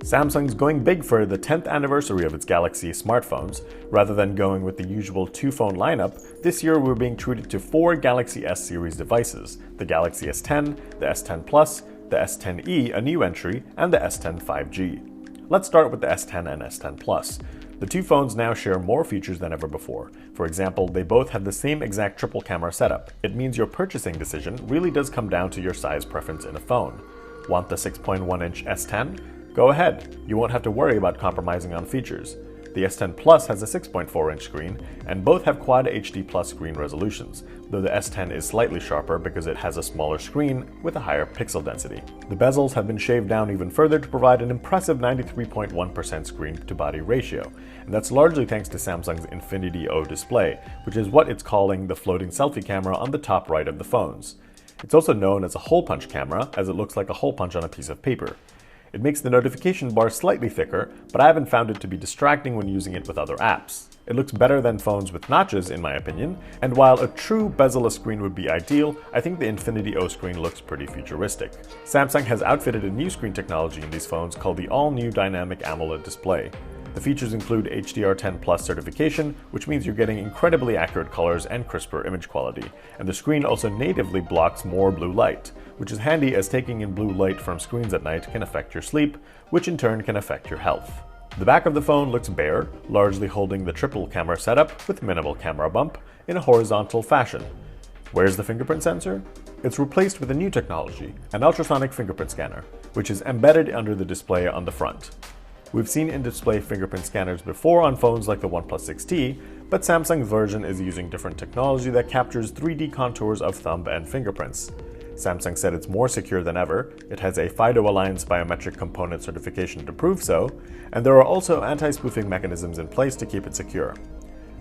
Samsung's going big for the 10th anniversary of its Galaxy smartphones. Rather than going with the usual two-phone lineup, this year we're being treated to 4 Galaxy S series devices: the Galaxy S10, the S10 Plus, the S10e, a new entry, and the S10 5G. Let's start with the S10 and S10 Plus. The two phones now share more features than ever before. For example, they both have the same exact triple camera setup. It means your purchasing decision really does come down to your size preference in a phone. Want the 6.1-inch S10? Go ahead, you won't have to worry about compromising on features. The S10 Plus has a 6.4-inch screen, and both have Quad HD Plus screen resolutions, though the S10 is slightly sharper because it has a smaller screen with a higher pixel density. The bezels have been shaved down even further to provide an impressive 93.1% screen-to-body ratio, and that's largely thanks to Samsung's Infinity O display, which is what it's calling the floating selfie camera on the top right of the phones. It's also known as a hole punch camera, as it looks like a hole punch on a piece of paper. It makes the notification bar slightly thicker, but I haven't found it to be distracting when using it with other apps. It looks better than phones with notches, in my opinion, and while a true bezel-less screen would be ideal, I think the Infinity O screen looks pretty futuristic. Samsung has outfitted a new screen technology in these phones called the all-new Dynamic AMOLED display. The features include HDR10 Plus certification, which means you're getting incredibly accurate colors and crisper image quality, and the screen also natively blocks more blue light, which is handy as taking in blue light from screens at night can affect your sleep, which in turn can affect your health. The back of the phone looks bare, largely holding the triple camera setup with minimal camera bump in a horizontal fashion. Where's the fingerprint sensor? It's replaced with a new technology, an ultrasonic fingerprint scanner, which is embedded under the display on the front. We've seen in-display fingerprint scanners before on phones like the OnePlus 6T, but Samsung's version is using different technology that captures 3D contours of thumb and fingerprints. Samsung said it's more secure than ever, it has a FIDO Alliance biometric component certification to prove so, and there are also anti-spoofing mechanisms in place to keep it secure.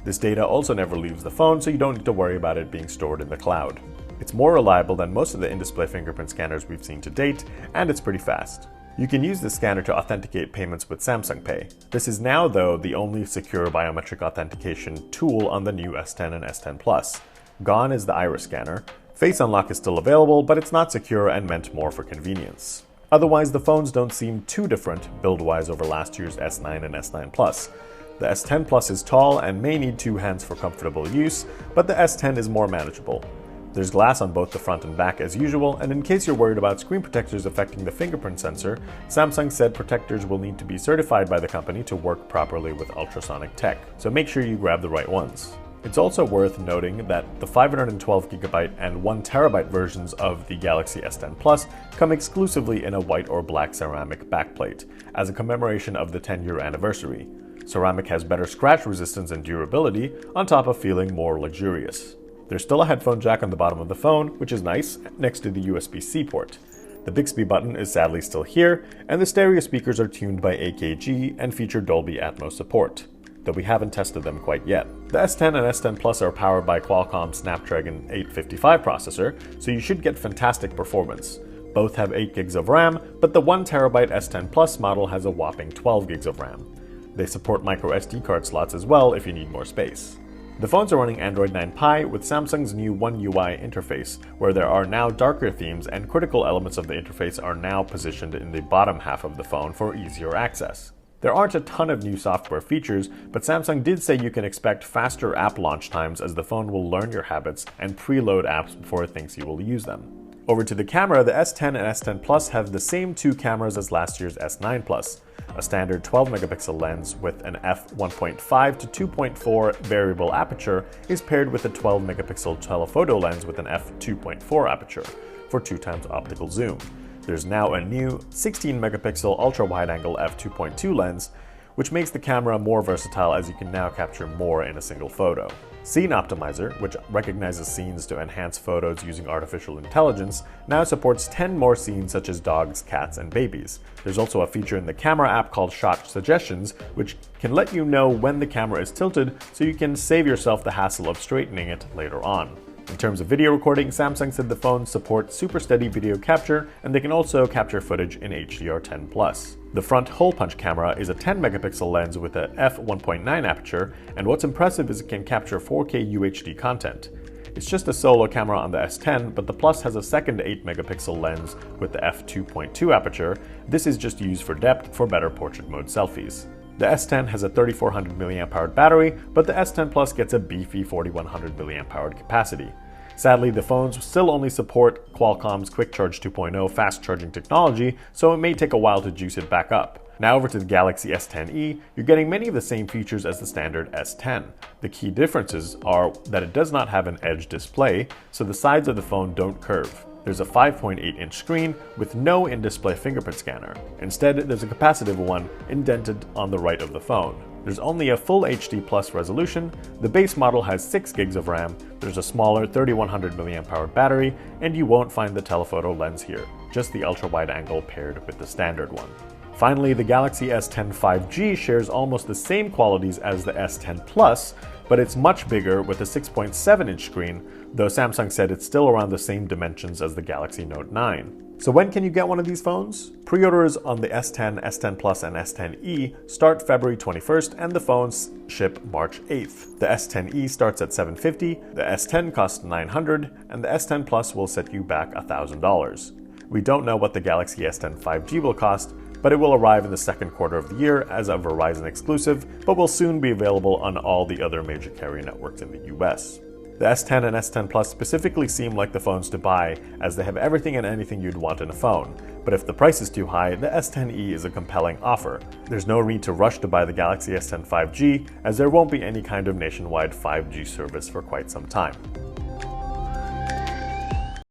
This data also never leaves the phone, so you don't need to worry about it being stored in the cloud. It's more reliable than most of the in-display fingerprint scanners we've seen to date, and it's pretty fast. You can use this scanner to authenticate payments with Samsung Pay. This is now, though, the only secure biometric authentication tool on the new S10 and S10 Plus. Gone is the iris scanner. Face Unlock is still available, but it's not secure and meant more for convenience. Otherwise, the phones don't seem too different build-wise over last year's S9 and S9 Plus. The S10 Plus is tall and may need two hands for comfortable use, but the S10 is more manageable. There's glass on both the front and back as usual, and in case you're worried about screen protectors affecting the fingerprint sensor, Samsung said protectors will need to be certified by the company to work properly with ultrasonic tech, so make sure you grab the right ones. It's also worth noting that the 512GB and 1TB versions of the Galaxy S10 Plus come exclusively in a white or black ceramic backplate, as a commemoration of the 10-year anniversary. Ceramic has better scratch resistance and durability, on top of feeling more luxurious. There's still a headphone jack on the bottom of the phone, which is nice, next to the USB-C port. The Bixby button is sadly still here, and the stereo speakers are tuned by AKG and feature Dolby Atmos support, though we haven't tested them quite yet. The S10 and S10 Plus are powered by Qualcomm's Snapdragon 855 processor, so you should get fantastic performance. Both have 8 GB of RAM, but the 1TB S10 Plus model has a whopping 12 GB of RAM. They support micro SD card slots as well if you need more space. The phones are running Android 9 Pie with Samsung's new One UI interface, where there are now darker themes and critical elements of the interface are now positioned in the bottom half of the phone for easier access. There aren't a ton of new software features, but Samsung did say you can expect faster app launch times as the phone will learn your habits and preload apps before it thinks you will use them. Over to the camera, the S10 and S10 Plus have the same two cameras as last year's S9 Plus. A standard 12-megapixel lens with an f1.5 to 2.4 variable aperture is paired with a 12-megapixel telephoto lens with an f2.4 aperture for 2x optical zoom. There's now a new 16-megapixel ultra-wide-angle f2.2 lens, which makes the camera more versatile as you can now capture more in a single photo. Scene Optimizer, which recognizes scenes to enhance photos using artificial intelligence, now supports 10 more scenes such as dogs, cats, and babies. There's also a feature in the camera app called Shot Suggestions, which can let you know when the camera is tilted so you can save yourself the hassle of straightening it later on. In terms of video recording, Samsung said the phones support super steady video capture, and they can also capture footage in HDR10+. The front hole punch camera is a 10-megapixel lens with a f1.9 aperture, and what's impressive is it can capture 4K UHD content. It's just a solo camera on the S10, but the Plus has a second 8-megapixel lens with the f2.2 aperture. This is just used for depth for better portrait mode selfies. The S10 has a 3400 mAh battery, but the S10 Plus gets a beefy 4100 mAh capacity. Sadly, the phones still only support Qualcomm's Quick Charge 2.0 fast charging technology, so it may take a while to juice it back up. Now over to the Galaxy S10e, you're getting many of the same features as the standard S10. The key differences are that it does not have an edge display, so the sides of the phone don't curve. There's a 5.8-inch screen with no in-display fingerprint scanner. Instead, there's a capacitive one indented on the right of the phone. There's only a full HD Plus resolution, the base model has 6 gigs of RAM, there's a smaller 3100 mAh battery, and you won't find the telephoto lens here, just the ultra-wide angle paired with the standard one. Finally, the Galaxy S10 5G shares almost the same qualities as the S10 Plus, but it's much bigger with a 6.7-inch screen, though Samsung said it's still around the same dimensions as the Galaxy Note 9. So when can you get one of these phones? Pre-orders on the S10, S10 Plus, and S10e start February 21st, and the phones ship March 8th. The S10e starts at $750, the S10 costs $900, and the S10 Plus will set you back $1,000. We don't know what the Galaxy S10 5G will cost, but it will arrive in the second quarter of the year as a Verizon exclusive, but will soon be available on all the other major carrier networks in the US. The S10 and S10 Plus specifically seem like the phones to buy, as they have everything and anything you'd want in a phone. But if the price is too high, the S10e is a compelling offer. There's no need to rush to buy the Galaxy S10 5G, as there won't be any kind of nationwide 5G service for quite some time.